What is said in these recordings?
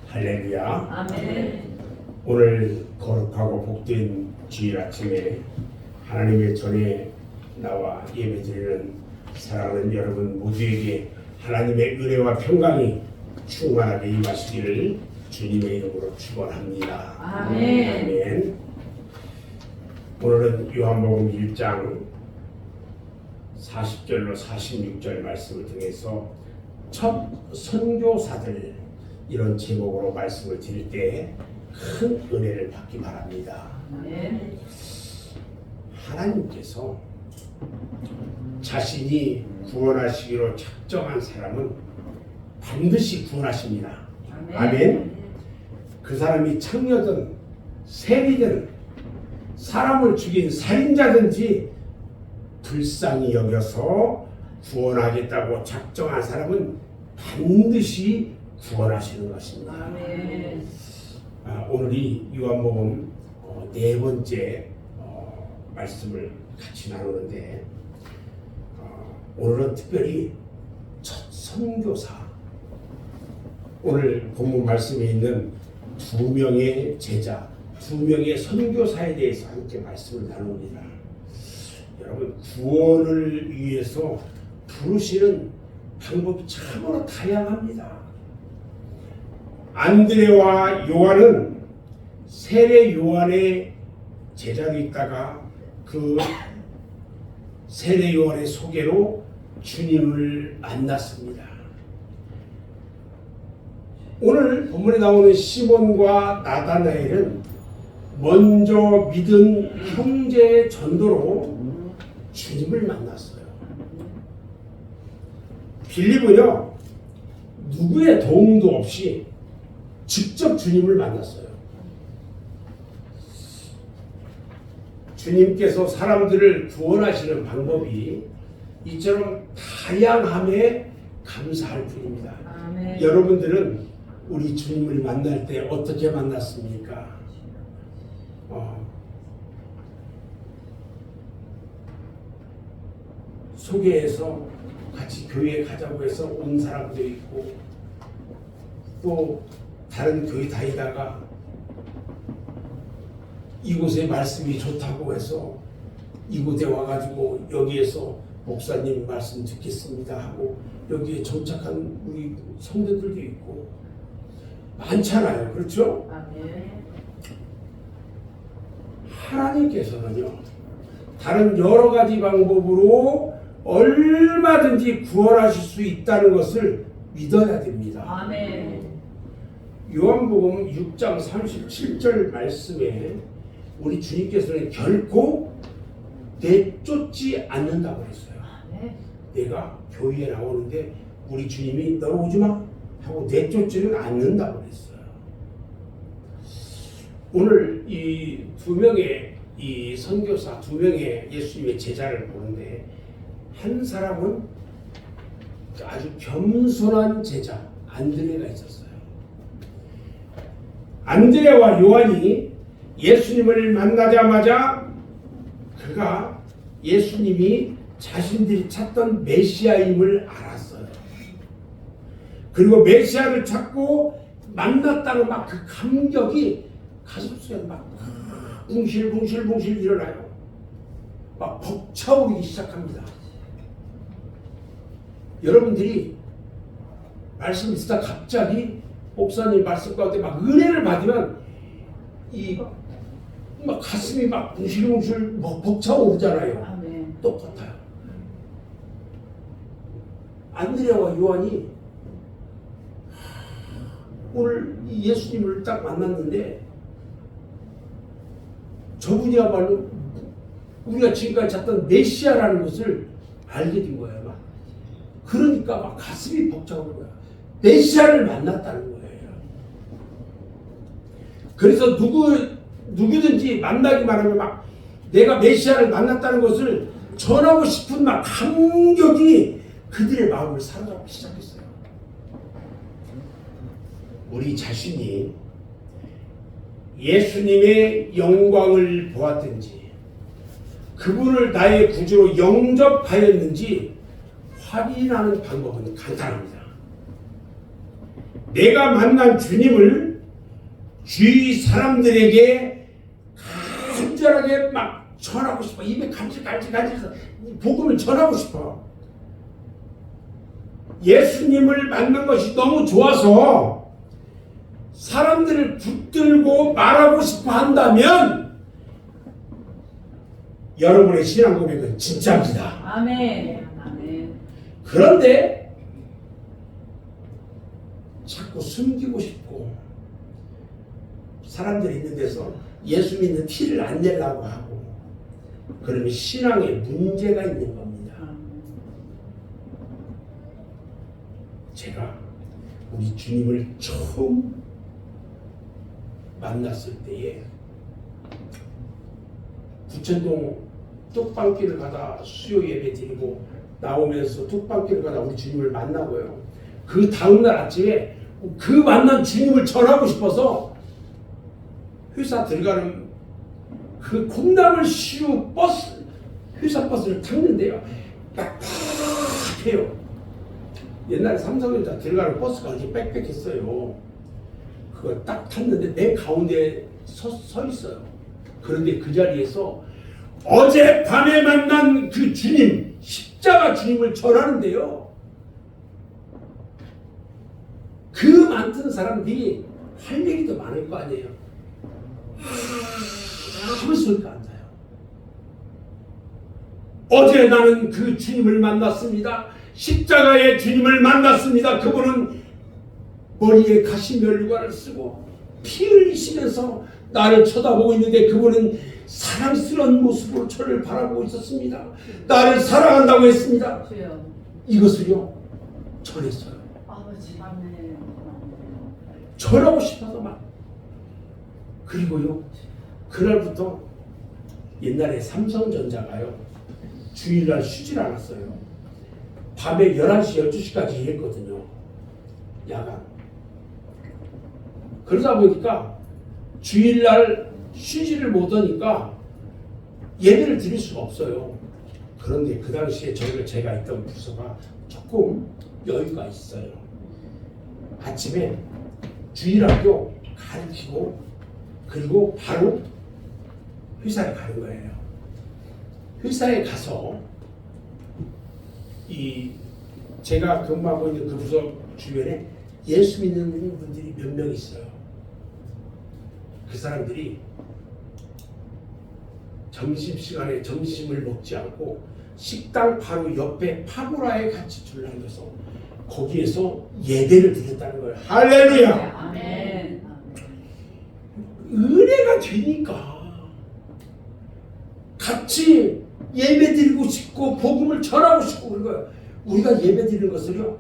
할렐루야. 아멘. 오늘 거룩하고 복된 주일 아침에 하나님의 전에 나와 예배드리는 사랑하는 여러분 모두에게 하나님의 은혜와 평강이 충만하게 임하시기를 주님의 이름으로 축원합니다. 아멘. 아멘. 오늘은 요한복음 1장 40절로 46절 말씀을 통해서 첫 선교사들 이런 제목으로 말씀을 드릴 때 큰 은혜를 받기 바랍니다. 아멘. 하나님께서 자신이 구원하시기로 작정한 사람은 반드시 구원하십니다. 아멘. 아멘. 그 사람이 창녀든 세리든 사람을 죽인 살인자든지 불쌍히 여겨서 구원하겠다고 작정한 사람은 반드시 구원하시는 것입니다. 아멘. 오늘이 요한복음 네 번째 말씀을 같이 나누는데 오늘은 특별히 첫 선교사, 오늘 본문 말씀에 있는 두 명의 제자, 두 명의 선교사에 대해서 함께 말씀을 나눕니다. 여러분, 구원을 위해서 부르시는 방법이 참으로 다양합니다. 안드레와 요한은 세례 요한의 제자로 있다가 그 세례 요한의 소개로 주님을 만났습니다. 오늘 본문에 나오는 시몬과 나다나엘은 먼저 믿은 형제의 전도로 주님을 만났어요. 빌립은요, 누구의 도움도 없이 직접 주님을 만났어요. 주님께서 사람들을 구원하시는 방법이 이처럼 다양함에 감사할 뿐입니다. 아멘. 여러분들은 우리 주님을 만날 때 어떻게 만났습니까? 소개해서 같이 교회에 가자고 해서 온 사람도 있고, 또 다른 교회 다니다가 이곳의 말씀이 좋다고 해서 이곳에 와가지고 여기에서 목사님 말씀 듣겠습니다 하고 여기에 정착한 우리 성도들도 있고 많잖아요. 그렇죠? 아멘. 하나님께서는요, 다른 여러 가지 방법으로 얼마든지 구원하실 수 있다는 것을 믿어야 됩니다. 아멘. 요한복음 6장 37절 말씀에 우리 주님께서는 결코 내쫓지 않는다고 했어요. 아멘. 내가 교회에 나오는데 우리 주님이 너는 오지 마 하고 내쫓지는 않는다고 했어요. 오늘 이 두 명의 이 선교사, 두 명의 예수님의 제자를 보는데 한 사람은 아주 겸손한 제자 안드레가 있었어요. 안드레와 요한이 예수님을 만나자마자 그가 예수님이 자신들이 찾던 메시아임을 알았어요. 그리고 메시아를 찾고 만났다는 막 그 감격이 가슴속에 막 붕실붕실 일어나요. 막 벅차오르기 시작합니다. 여러분들이 말씀 듣다 갑자기 목사님 말씀 가운데 막 은혜를 받으면 이 막 가슴이 막 뭉실뭉실 막 벅차오르잖아요. 아멘. 똑같아요. 안드레와 요한이 오늘 이 예수님을 딱 만났는데 저분이야말로 우리가 지금까지 찾던 메시아라는 것을 알게 된 거예요. 막. 그러니까 막 가슴이 벅차오르는 거야. 메시아를 만났다는 거예요. 그래서 누구든지 만나기만 하면 막 내가 메시아를 만났다는 것을 전하고 싶은 막 감격이 그들의 마음을 사로잡기 시작했어요. 우리 자신이 예수님의 영광을 보았든지 그분을 나의 구주로 영접하였는지 확인하는 방법은 간단합니다. 내가 만난 주님을 주위 사람들에게 간절하게 막 전하고 싶어. 입에 간질간질간질해서 복음을 전하고 싶어. 예수님을 만난 것이 너무 좋아서 사람들을 붙들고 말하고 싶어 한다면 여러분의 신앙 고백은 진짜입니다. 아멘. 아멘. 그런데 자꾸 숨기고 싶고 사람들이 있는 데서 예수 믿는 티를 안 내려고 하고 그러면 신앙에 문제가 있는 겁니다. 제가 우리 주님을 처음 만났을 때에 부천동 뚝방길을 가다 수요 예배 드리고 나오면서 뚝방길을 가다 우리 주님을 만나고요. 그 다음날 아침에 그 만난 주님을 전하고 싶어서 회사 들어가는 그 콩나물 시우 버스, 회사 버스를 탔는데요. 빡빡해요. 옛날에 삼성전자 들어가는 버스가 이렇게 빽빽했어요. 그거 딱 탔는데 내 가운데 서 있어요. 그런데 그 자리에서 어젯밤에 만난 그 주님, 십자가 주님을 전하는데요. 그 많던 사람들이 할 얘기도 많을 거 아니에요. 아무 소리가 안 나요. 어제 나는 그 주님을 만났습니다. 십자가의 주님을 만났습니다. 그분은 머리에 가시면류관을 쓰고 피 흘리시면서 나를 쳐다보고 있는데 그분은 사랑스러운 모습으로 저를 바라보고 있었습니다. 나를 사랑한다고 했습니다. 주여. 이것을요 전했어요. 아버지. 아멘. 전하고 싶어서 막. 그리고요 그날부터 옛날에 삼성전자가요 주일날 쉬질 않았어요. 밤에 11시 12시까지 했거든요. 야간. 그러다 보니까 주일날 쉬지를 못하니까 예배를 드릴 수가 없어요. 그런데 그 당시에 제가 있던 부서가 조금 여유가 있어요. 아침에 주일학교 가르치고 그리고 바로 회사에 가는 거예요. 회사에 가서 제가 근무하고 있는 그 부서 주변에 예수 믿는 분들이 몇 명 있어요. 그 사람들이 점심시간에 점심을 먹지 않고 식당 바로 옆에 파고라에 같이 줄라앉아서 거기에서 예배를 드렸다는 거예요. 할렐루야! 아멘. 은혜가 되니까 같이 예배 드리고 싶고 복음을 전하고 싶고 그런 거예요. 우리가 예배 드리는 것을요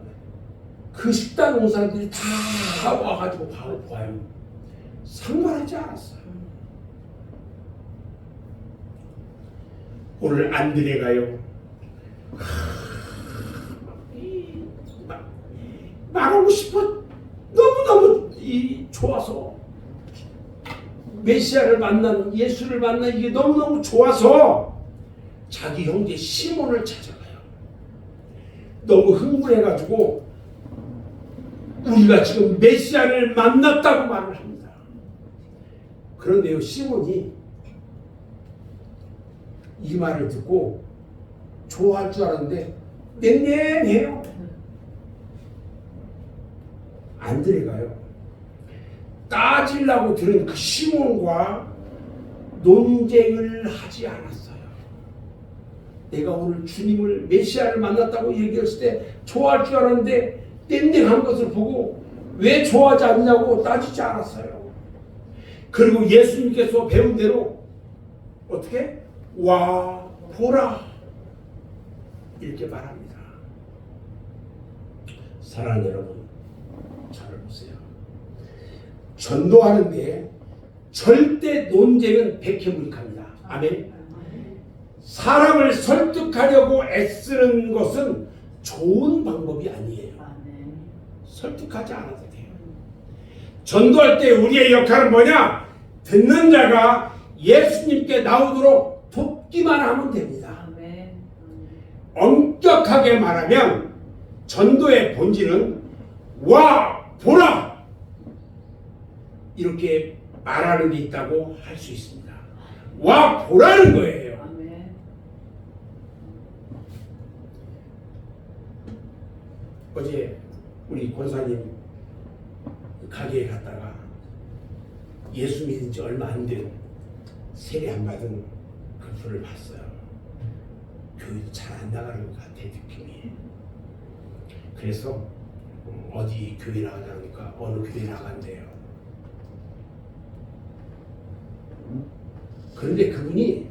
그 식당 온 사람들이 다 와가지고 봐요. 상관하지 않았어요. 오늘 안드레가요 말하고 싶어 너무너무 좋아서 메시아를 만난 예수를 만난 이게 너무너무 좋아서 자기 형제 시몬을 찾아가요. 너무 흥분해가지고 우리가 지금 메시아를 만났다고 말을 합니다. 그런데요 시몬이 이 말을 듣고 좋아할 줄 알았는데 냉랭해요. 안드레가요 따지려고 들은 그 시몬과 논쟁을 하지 않았어요. 내가 오늘 주님을 메시아를 만났다고 얘기했을 때 좋아할 줄 알았는데 땡땡한 것을 보고 왜 좋아하지 않냐고 따지지 않았어요. 그리고 예수님께서 배운 대로 어떻게? 와 보라 이렇게 말합니다. 사랑하는 여러분 잘 보세요. 전도하는데 절대 논쟁은 백해무익합니다. 아멘. 사람을 설득하려고 애쓰는 것은 좋은 방법이 아니에요. 설득하지 않아도 돼요. 전도할 때 우리의 역할은 뭐냐? 듣는 자가 예수님께 나오도록 돕기만 하면 됩니다. 엄격하게 말하면 전도의 본질은 와 보라! 이렇게 말하는 게 있다고 할 수 있습니다. 와 보라는 거예요. 아멘. 어제 우리 권사님 가게에 갔다가 예수 믿은 지 얼마 안 된 세례 안 받은 그 분을 봤어요. 교회도 잘 안 나가는 것 같아 느낌이. 그래서 어디 교회 나가자니까 어느 교회 나간대요. 그런데 그분이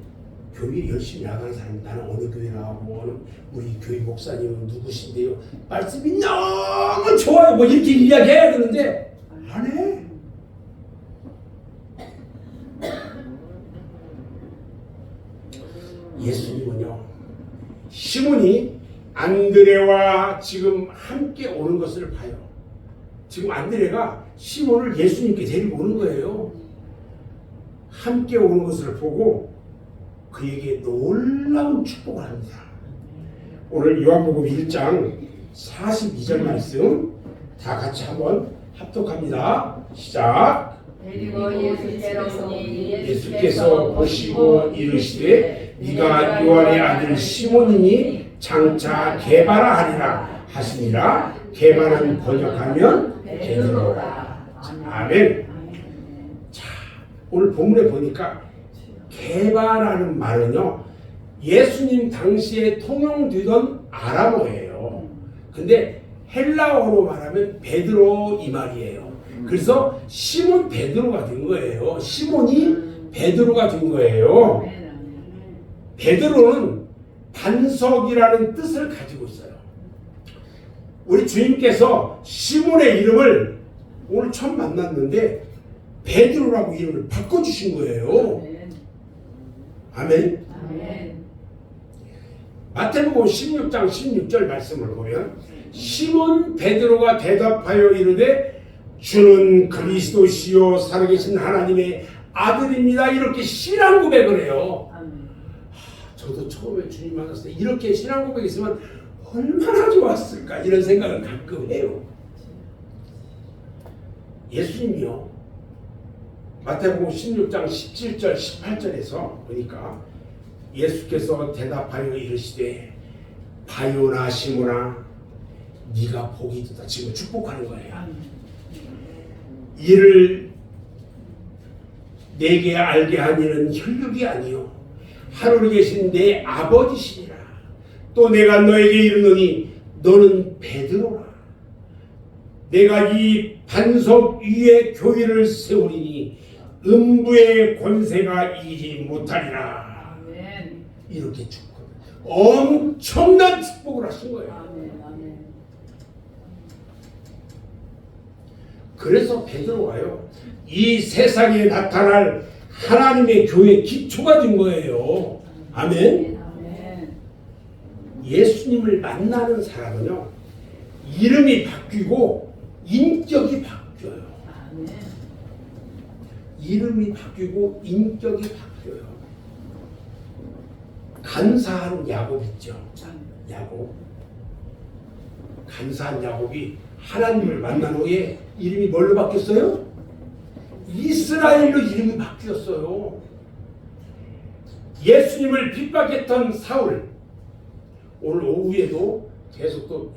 교회 열심히 나가는 사람이 나는 어느 교회 나가고 어느 우리 교회 목사님은 누구신데요? 말씀이 너무 좋아요. 뭐 이렇게 이야기해야 되는데 안 해. 예수님은요 시몬이 안드레와 지금 함께 오는 것을 봐요. 지금 안드레가 시몬을 예수님께 데리고 오는 거예요. 함께 오는 것을 보고 그에게 놀라운 축복을 합니다. 오늘 요한복음 1장 42절 말씀 다 같이 한번 합독합니다. 시작. 데리고 예수께로 오니 예수께서 보시고 이르시되 네가 요한의 아들 시몬이니 장차 게바라 하리라 하시니라. 게바는 번역하면 베드로라. 아멘. 자, 오늘 본문에 보니까 게바라는 말은요 예수님 당시에 통용되던 아람어예요. 근데 헬라어로 말하면 베드로 이 말이에요. 그래서 시몬 베드로가 된 거예요. 시몬이 베드로가 된 거예요. 베드로는 반석이라는 뜻을 가지고 있어요. 우리 주님께서 시몬의 이름을 오늘 처음 만났는데 베드로라고 이름을 바꿔주신 거예요. 아멘. 아멘. 마태복음 16장 16절 말씀을 보면 시몬 베드로가 대답하여 이르되 주는 그리스도시요 살아계신 하나님의 아들입니다. 이렇게 신앙 고백을 해요. 아멘. 저도 처음에 주님 만났을 때 이렇게 신앙 고백이 있으면 얼마나 좋았을까 이런 생각을 가끔 해요. 예수님이요 마태복음 16장 17절 18절에서 보니까 예수께서 대답하여 이르시되 바요나 시몬아 네가 복이 있다. 지금 축복하는 거예요. 이를 내게 알게 한 이는 혈육이 아니요 하늘에 계신 내 아버지시니라. 또 내가 너에게 이르노니 너는 베드로라. 내가 이 반석 위에 교회를 세우리니 음부의 권세가 이기지 못하리라. 아멘. 이렇게 축복. 엄청난 축복을 하신 거예요. 아멘. 아멘. 그래서 베드로가요 이 세상에 나타날 하나님의 교회의 기초가 된 거예요. 아멘. 아멘. 예수님을 만나는 사람은요 이름이 바뀌고 인격이 바뀌어요. 아멘. 이름이 바뀌고 인격이 바뀌어요. 간사한 야곱 있죠. 야곱. 간사한 야곱이 하나님을 만난 후에 이름이 뭘로 바뀌었어요? 이스라엘로 이름이 바뀌었어요. 예수님을 핍박했던 사울. 오늘 오후에도 계속 또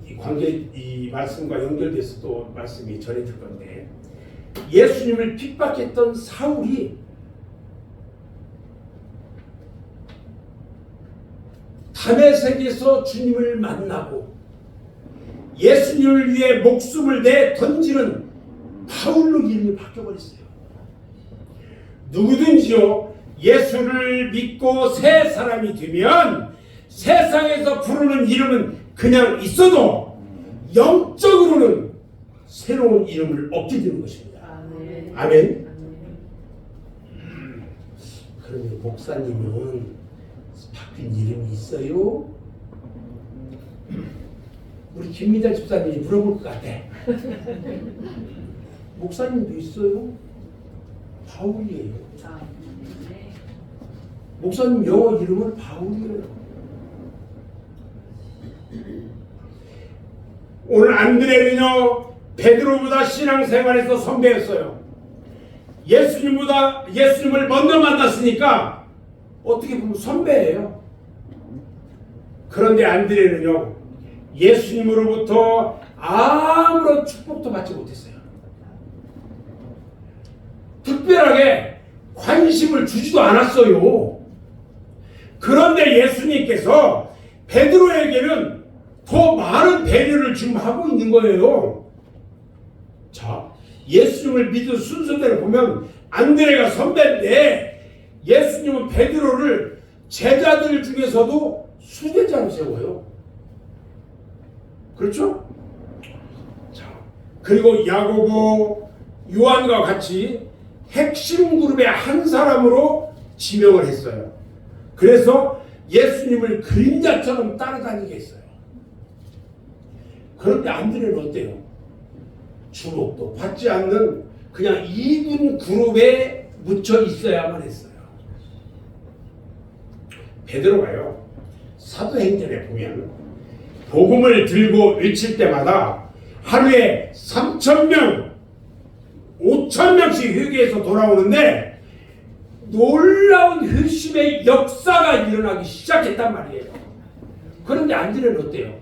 이 관계 이 말씀과 연결돼서 또 말씀이 전해질 건데 예수님을 핍박했던 사울이 다메섹에서 주님을 만나고 예수님을 위해 목숨을 내 던지는 바울로 이름이 바뀌어버렸어요. 누구든지요 예수를 믿고 새 사람이 되면 세상에서 부르는 이름은 그냥 있어도 영적으로는 새로운 이름을 얻게 되는 것입니다. 아멘. 아멘. 그러면 목사님은 바뀐 이름이 있어요? 우리 김미달 집사님이 물어볼 것 같아. 목사님도 있어요? 바울이에요. 아멘. 목사님 영어 이름은 바울이에요. 오늘 안드레는요 베드로보다 신앙생활에서 선배였어요. 예수님을 먼저 만났으니까 어떻게 보면 선배예요. 그런데 안드레는요 예수님으로부터 아무런 축복도 받지 못했어요. 특별하게 관심을 주지도 않았어요. 그런데 예수님께서 베드로에게는 더 많은 배려를 지금 하고 있는 거예요. 자, 예수님을 믿은 순서대로 보면 안드레가 선배인데 예수님은 베드로를 제자들 중에서도 수제자로 세워요. 그렇죠? 자, 그리고 야고보, 요한과 같이 핵심 그룹의 한 사람으로 지명을 했어요. 그래서 예수님을 그림자처럼 따라다니게 했어요. 그런데 안드레는 어때요? 주목도 받지 않는 그냥 2군 그룹에 묻혀 있어야만 했어요. 베드로가요 사도행전에 보면 복음을 들고 외칠 때마다 하루에 3,000명 5,000명씩 회개해서 돌아오는데 놀라운 회심의 역사가 일어나기 시작했단 말이에요. 그런데 안드레는 어때요?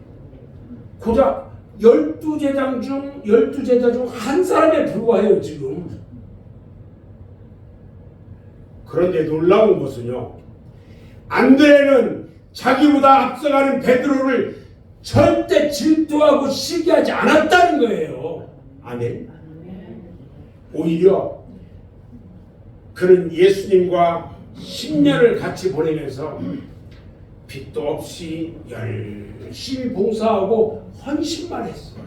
고작 12제자 중 한 사람에 불과해요 지금. 그런데 놀라운 것은요 안드레는 자기보다 앞서가는 베드로를 절대 질투하고 시기하지 않았다는 거예요. 아멘. 오히려 그는 예수님과 10년을 같이 보내면서 빚도 없이 열심히 봉사하고 헌신만 했어요.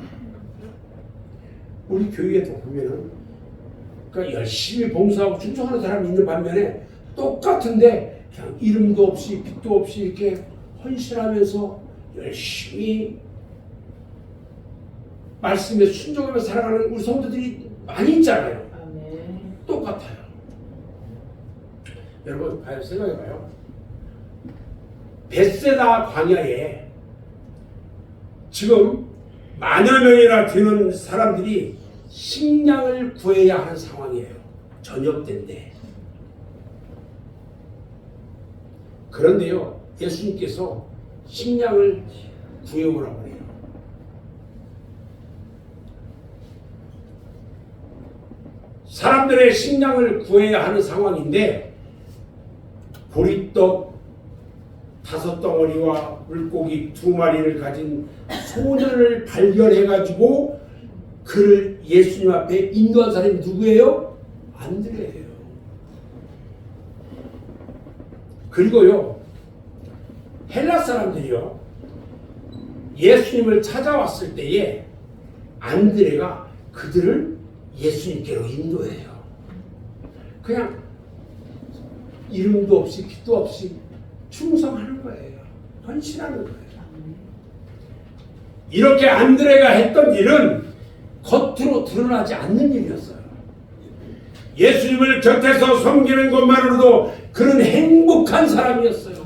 우리 교회에도 보면은 그러니까 열심히 봉사하고 충성하는 사람이 있는 반면에 똑같은데 그냥 이름도 없이 빚도 없이 이렇게 헌신하면서 열심히 말씀에 순종하며 살아가는 우리 성도들이 많이 있잖아요. 똑같아요. 여러분 생각해봐요. 벳세다 광야에 지금 만여 명이나 되는 사람들이 식량을 구해야 하는 상황이에요. 저녁 때인데. 그런데요 예수님께서 식량을 구해오라고 해요. 사람들의 식량을 구해야 하는 상황인데 보리떡 5덩어리와 물고기 2마리를 가진 소년을 발견해가지고 그를 예수님 앞에 인도한 사람이 누구예요? 안드레예요. 그리고요 헬라 사람들이요 예수님을 찾아왔을 때에 안드레가 그들을 예수님께로 인도해요. 그냥 이름도 없이 빚도 없이 충성하는 거예요. 헌신하는 거예요. 이렇게 안드레가 했던 일은 겉으로 드러나지 않는 일이었어요. 예수님을 곁에서 섬기는 것만으로도 그는 행복한 사람이었어요.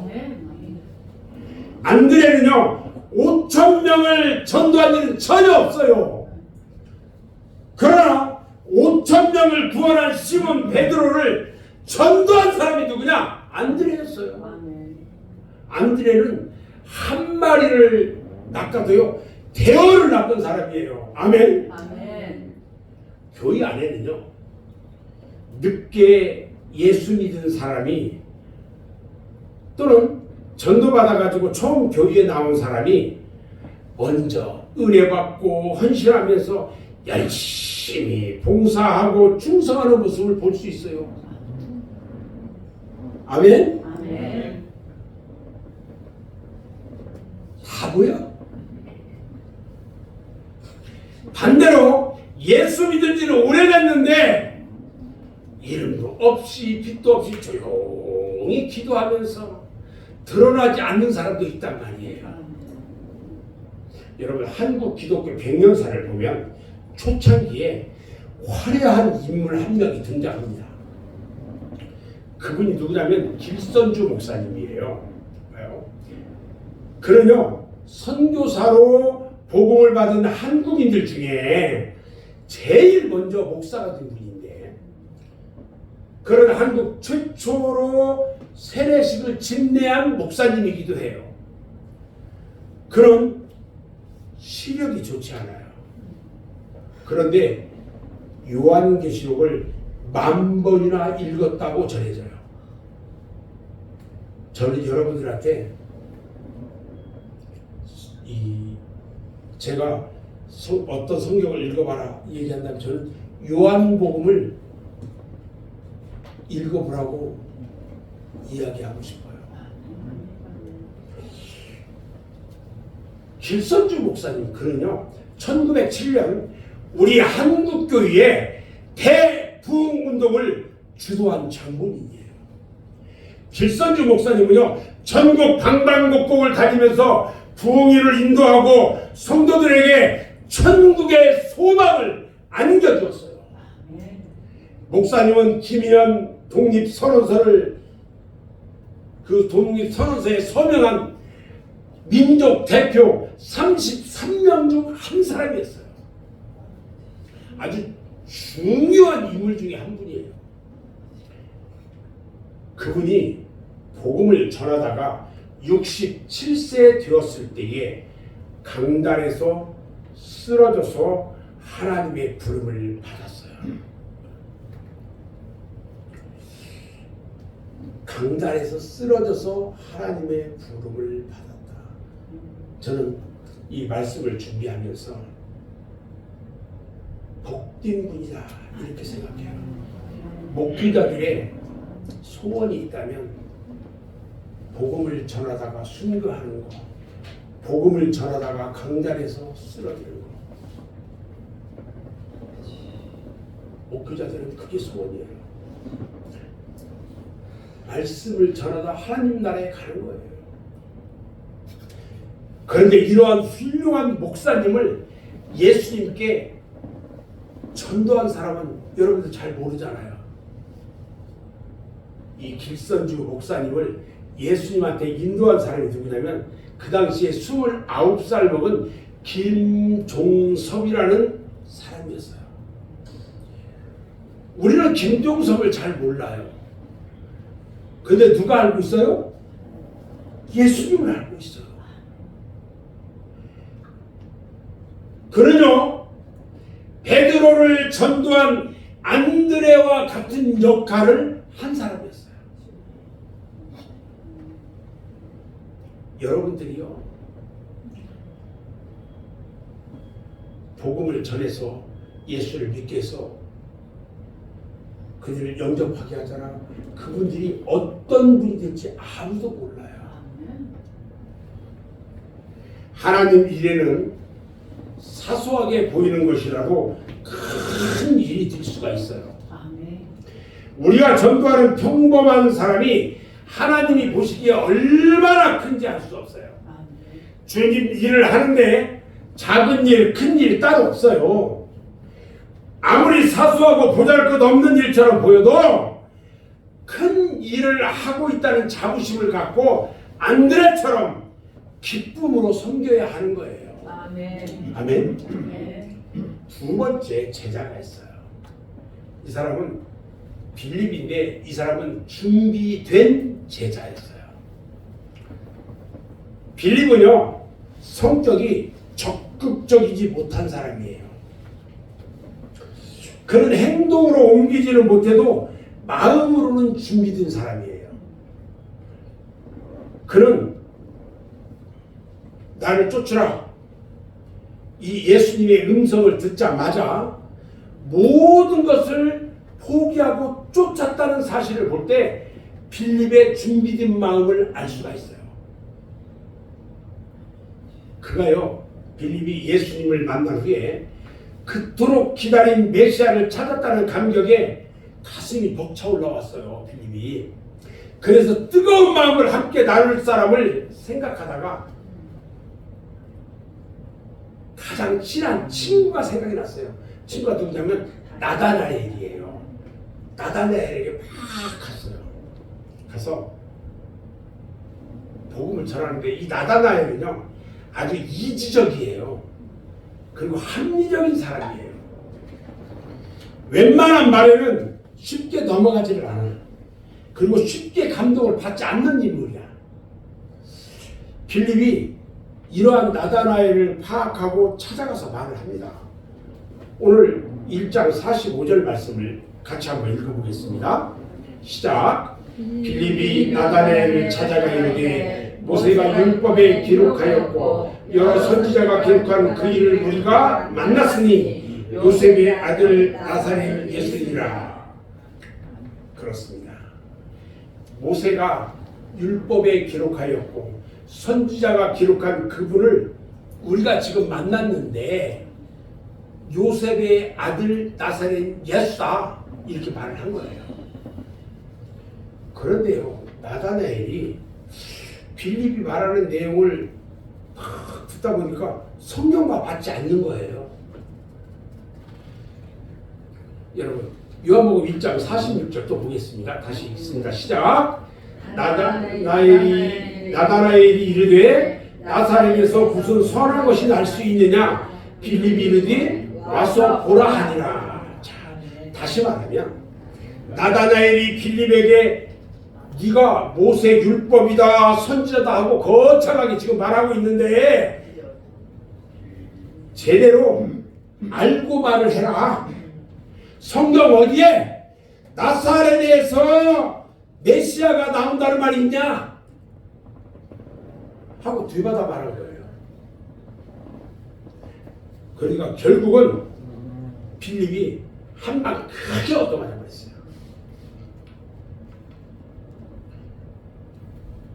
안드레는요 5,000명을 전도한 일은 전혀 없어요. 그러나 5,000명을 구원한 시몬 베드로를 전도한 사람이 누구냐? 안드레였어요. 안드레는 한 마리를 낚아도요 대어를 낚은 사람이에요. 아멘. 아멘. 교회 안에는요 늦게 예수 믿은 사람이 또는 전도받아가지고 처음 교회에 나온 사람이 먼저 은혜 받고 헌신하면서 열심히 봉사하고 충성하는 모습을 볼 수 있어요. 아멘? 아멘. 바보야. 반대로 예수 믿은 지는 오래됐는데 이름도 없이 빚도 없이 조용히 기도하면서 드러나지 않는 사람도 있단 말이에요. 여러분 한국 기독교 100년사를 보면 초창기에 화려한 인물 한 명이 등장합니다. 그분이 누구냐면 길선주 목사님이에요. 그는요 선교사로 복음을 받은 한국인들 중에 제일 먼저 목사가 된 분인데, 그런 한국 최초로 세례식을 집례한 목사님이기도 해요. 그런 시력이 좋지 않아요. 그런데 요한계시록을 10,000번이나 읽었다고 전해져요. 저는 여러분들한테 제가 어떤 성경을 읽어봐라 얘기한다면 저는 요한복음을 읽어보라고 이야기하고 싶어요. 길선주 목사님, 그는요 1907년 우리 한국교회의 대부흥운동을 주도한 장본인이에요. 길선주 목사님은요 전국 방방곡곡을 다니면서 부흥회를 인도하고 성도들에게 천국의 소망을 안겨주었어요. 목사님은 김인현 독립선언서를 그 독립선언서에 서명한 민족 대표 33명 중 한 사람이었어요. 아주 중요한 인물 중에 한 분이에요. 그분이 복음을 전하다가 67세 되었을 때에 강단에서 쓰러져서 하나님의 부름을 받았어요. 강단에서 쓰러져서 하나님의 부름을 받았다. 저는 이 말씀을 준비하면서 복된 분이다 이렇게 생각해요. 목회자들의 소원이 있다면 복음을 전하다가 순교하는 거, 복음을 전하다가 강단에서 쓰러지는 거. 목회자들은 그게 소원이에요. 말씀을 전하다 하나님 나라에 가는 거예요. 그런데 이러한 훌륭한 목사님을 예수님께 전도한 사람은 여러분들 잘 모르잖아요. 이 길선주 목사님을 예수님한테 인도한 사람이 누구냐면 그 당시에 29살 먹은 김종섭이라는 사람이었어요. 우리는 김종섭을 잘 몰라요. 근데 누가 알고 있어요? 예수님을 알고 있어요. 그는요 베드로를 전도한 안드레와 같은 역할을 한 사람이었어요. 여러분들이요 복음을 전해서 예수를 믿게 해서 그들을 영접하게 하잖아. 그분들이 어떤 분이 될지 아무도 몰라요. 하나님 일에는 사소하게 보이는 것이라도 큰 일이 될 수가 있어요. 우리가 전도하는 평범한 사람이 하나님이 보시기에 얼마나 큰지 알 수 없어요. 주님 일을 하는데 작은 일, 큰 일 따로 없어요. 아무리 사소하고 보잘것없는 일처럼 보여도 큰 일을 하고 있다는 자부심을 갖고 안드레처럼 기쁨으로 섬겨야 하는 거예요. 아멘. 아멘. 네. 두 번째 제자가 있어요. 이 사람은 빌립인데 이 사람은 준비된 제자였어요. 빌립은요 성격이 적극적이지 못한 사람이에요. 그는 행동으로 옮기지는 못해도 마음으로는 준비된 사람이에요. 그는 나를 쫓으라 이 예수님의 음성을 듣자마자 모든 것을 포기하고 쫓았다는 사실을 볼 때 빌립의 준비된 마음을 알 수가 있어요. 그가요 빌립이 예수님을 만난 후에 그토록 기다린 메시아를 찾았다는 감격에 가슴이 벅차 올라왔어요. 빌립이. 그래서 뜨거운 마음을 함께 나눌 사람을 생각하다가 가장 친한 친구가 생각이 났어요. 친구가 누구냐면 나다나엘이에요. 나다나엘에게 막 갔어요. 가서 복음을 전하는데 이 나다나엘은요 아주 이지적이에요. 그리고 합리적인 사람이에요. 웬만한 말에는 쉽게 넘어가지를 않아요. 그리고 쉽게 감동을 받지 않는 인물이야. 빌립이 이러한 나다나엘을 파악하고 찾아가서 말을 합니다. 오늘 1장 45절 말씀을 같이 한번 읽어보겠습니다. 시작. 빌립이 나다나엘을 찾아가 이르되 모세가 율법에 기록하였고 여러 선지자가 기록한 그 일을 우리가 만났으니 요셉의 아들 나사렛 예수니라. 그렇습니다. 모세가 율법에 기록하였고 선지자가 기록한 그분을 우리가 지금 만났는데 요셉의 아들 나사렛 예수다 이렇게 말을 한 거예요. 그런데요, 나다나엘이 빌립이 말하는 내용을 듣다 보니까 성경과 맞지 않는 거예요. 여러분, 요한복음 1장 46절 또 보겠습니다. 다시 읽습니다. 시작. 나다나엘이 이르되 나사렛에서 무슨 선한 것이 날 수 있느냐? 빌립이 이르되 와서 보라 하니라. 자, 다시 말하면 나다나엘이 빌립에게 네가 모세 율법이다 선지자다 하고 거창하게 지금 말하고 있는데 제대로 알고 말을 해라. 성경 어디에 나사렛에서 메시아가 나온다는 말이 있냐? 하고 뒤받아 말한 거예요. 그러니까 결국은 빌립이 한 방 크게 얻어맞아 버렸어요.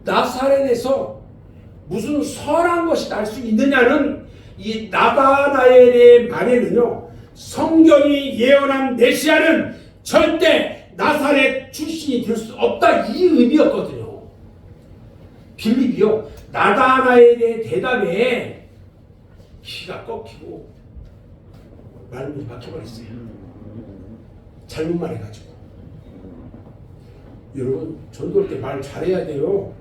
나사렛에서 무슨 선한 것이 날 수 있느냐는 이 나다나엘의 말에는요, 성경이 예언한 메시아는 절대 나사렛 출신이 될 수 없다 이 의미였거든요. 빌립이요, 나다나엘의 대답에 기가 꺾이고 말문이 막혀버렸어요. 잘못 말해가지고. 여러분, 전도할 때 말 잘해야 돼요.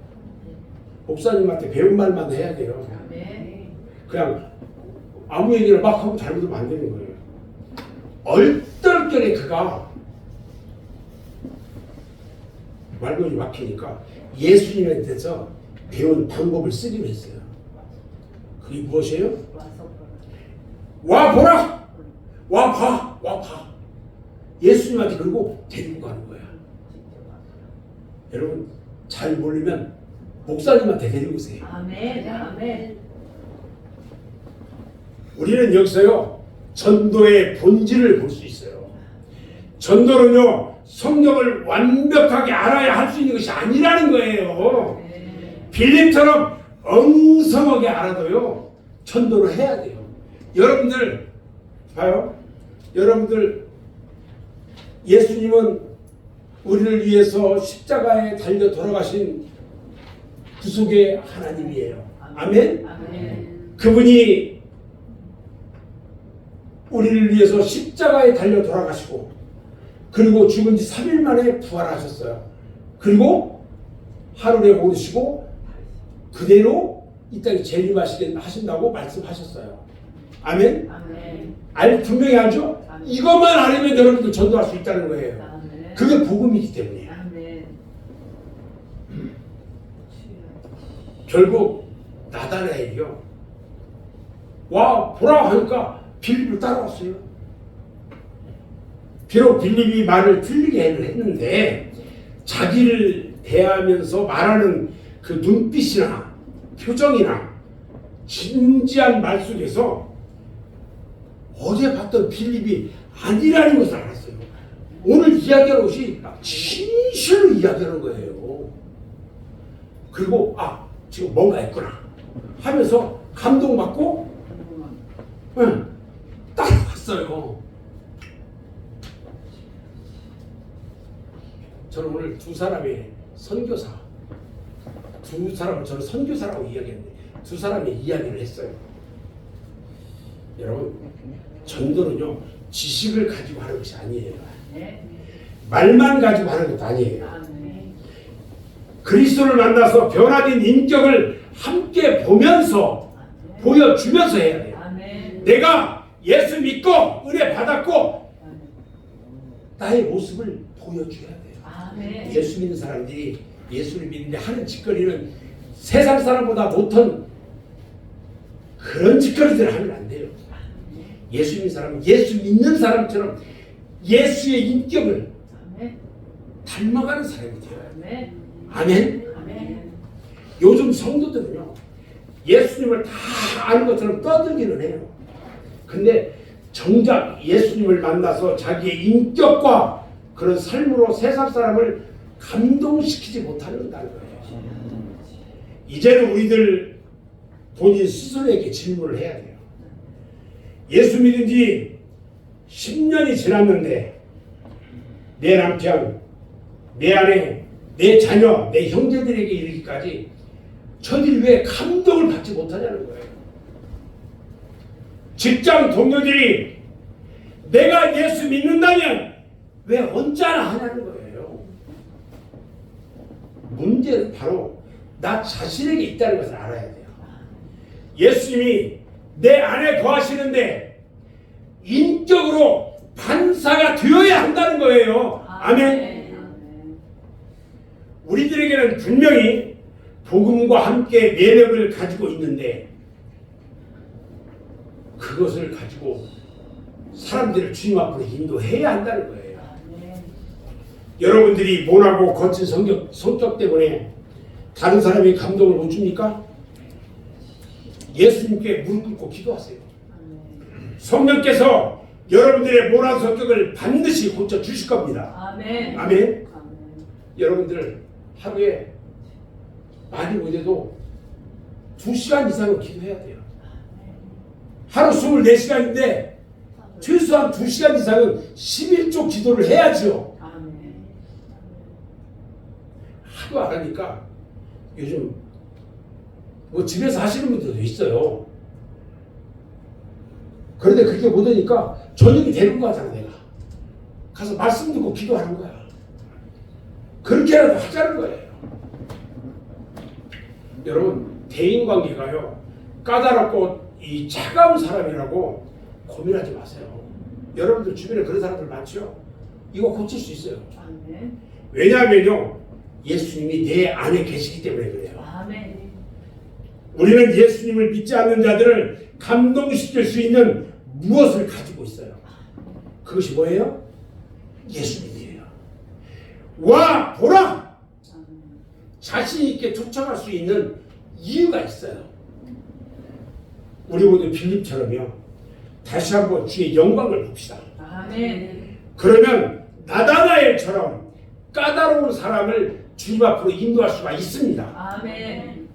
목사님한테 배운 말만 해야 돼요. 그냥 아무 얘기를 막 하고 잘못하면 안 되는 거예요. 얼떨결에 그가 말문이 막히니까 예수님에 대해서 배운 방법을 쓰기로 했어요. 그게 무엇이에요? 와 보라! 와 봐! 와 봐! 예수님한테 그러고 데리고 가는 거야. 여러분, 잘 모르면 목사님한테 데리고 오세요. 아멘. 아멘. 우리는 여기서요, 전도의 본질을 볼 수 있어요. 전도는요, 성경을 완벽하게 알아야 할 수 있는 것이 아니라는 거예요. 빌립처럼 엉성하게 알아도요, 전도를 해야 돼요. 여러분들 봐요. 여러분들, 예수님은 우리를 위해서 십자가에 달려 돌아가신 구속의 하나님이에요. 아멘? 아멘. 그분이 우리를 위해서 십자가에 달려 돌아가시고 그리고 죽은 지 3일 만에 부활하셨어요. 그리고 하늘에 오르시고 그대로 이 땅에 재림하시게 하신다고 말씀하셨어요. 아멘? 아멘. 분명히 알죠? 아멘. 이것만 알면 여러분들 전도할 수 있다는 거예요. 아멘. 그게 복음이기 때문에. 아멘. 결국 나다나엘이요, 와 보라 하니까 빌립을 따라왔어요. 비록 빌립이 말을 틀리게 했는데 자기를 대하면서 말하는 그 눈빛이나 표정이나 진지한 말 속에서 어제 봤던 빌립이 아니라는 것을 알았어요. 오늘 이야기하는 것이 진실로 이야기하는 거예요. 그리고 지금 뭔가 있구나 하면서 감동받고 따라왔어요. 저는 오늘 두 사람의 선교사, 두 사람을 저는 선교사라고 이야기했는데 두 사람의 이야기를 했어요. 여러분, 전도는요, 지식을 가지고 하는 것이 아니에요. 말만 가지고 하는 것도 아니에요. 그리스도를 만나서 변화된 인격을 함께 보면서 보여주면서 해야 돼요. 내가 예수 믿고 은혜 받았고 나의 모습을 보여줘야 돼요. 아멘. 예수 믿는 사람들이 예수를 믿는데 하는 짓거리는 세상 사람보다 못한 그런 짓거리들을 하면 안 돼요. 예수 믿는 사람은 예수 믿는 사람처럼 예수의 인격을 아멘. 닮아가는 사람이 되어야 돼요. 아멘. 아멘. 아멘. 요즘 성도들은요, 예수님을 다 아는 것처럼 떠들기는 해요. 근데 정작 예수님을 만나서 자기의 인격과 그런 삶으로 세상 사람을 감동시키지 못하는 거예요. 이제는 우리들 본인 스스로에게 질문을 해야 돼요. 예수 믿은 지 10년이 지났는데 내 남편, 내 아내, 내 자녀, 내 형제들에게 이르기까지 저들이 왜 감동을 받지 못하냐는 거예요. 직장 동료들이 내가 예수 믿는다면 왜 언짢아 하냐는 거예요. 문제는 바로 나 자신에게 있다는 것을 알아야 돼요. 예수님이 내 안에 거하시는데 인격으로 반사가 되어야 한다는 거예요. 아멘. 우리들에게는 분명히 복음과 함께 매력을 가지고 있는데 그것을 가지고 사람들을 주님 앞으로 인도해야 한다는 거예요. 여러분들이 모나고 거친 성격 때문에 다른 사람이 감동을 못 줍니까? 예수님께 무릎 꿇고 기도하세요. 성령께서 여러분들의 모난 성격을 반드시 고쳐 주실 겁니다. 아멘. 아멘. 여러분들 하루에 많이 못해도 2시간 이상은 기도해야 돼요. 하루 24시간인데 최소한 2시간 이상은 11조 기도를 해야죠. 하도 안 하니까 요즘 뭐 집에서 하시는 분들도 있어요. 그런데 그렇게 못하니까 저녁이 되는 거잖아. 내가 가서 말씀 듣고 기도하는 거야. 그렇게라도 하자는 거예요. 여러분, 대인관계가요 까다롭고 이 차가운 사람이라고 고민하지 마세요. 여러분들 주변에 그런 사람들 많죠? 이거 고칠 수 있어요. 아멘. 왜냐하면요, 예수님이 내 안에 계시기 때문에 그래요. 아멘. 우리는 예수님을 믿지 않는 자들을 감동시킬 수 있는 무엇을 가지고 있어요. 그것이 뭐예요? 예수님이에요. 와, 보라! 자신 있게 초청할 수 있는 이유가 있어요. 우리 모두 빌립처럼요, 다시 한번 주의 영광을 봅시다. 아멘. 그러면 나다나엘처럼 까다로운 사람을 주님 앞으로 인도할 수가 있습니다. 아멘.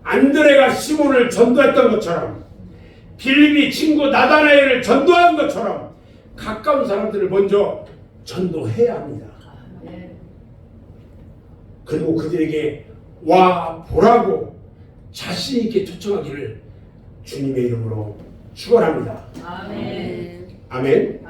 안드레가 시몬을 전도했던 것처럼, 빌립이 친구 나다나엘을 전도한 것처럼 가까운 사람들을 먼저 전도해야 합니다. 아멘. 그리고 그들에게 와 보라고 자신 있게 초청하기를 주님의 이름으로 축원합니다. 아멘. 아멘.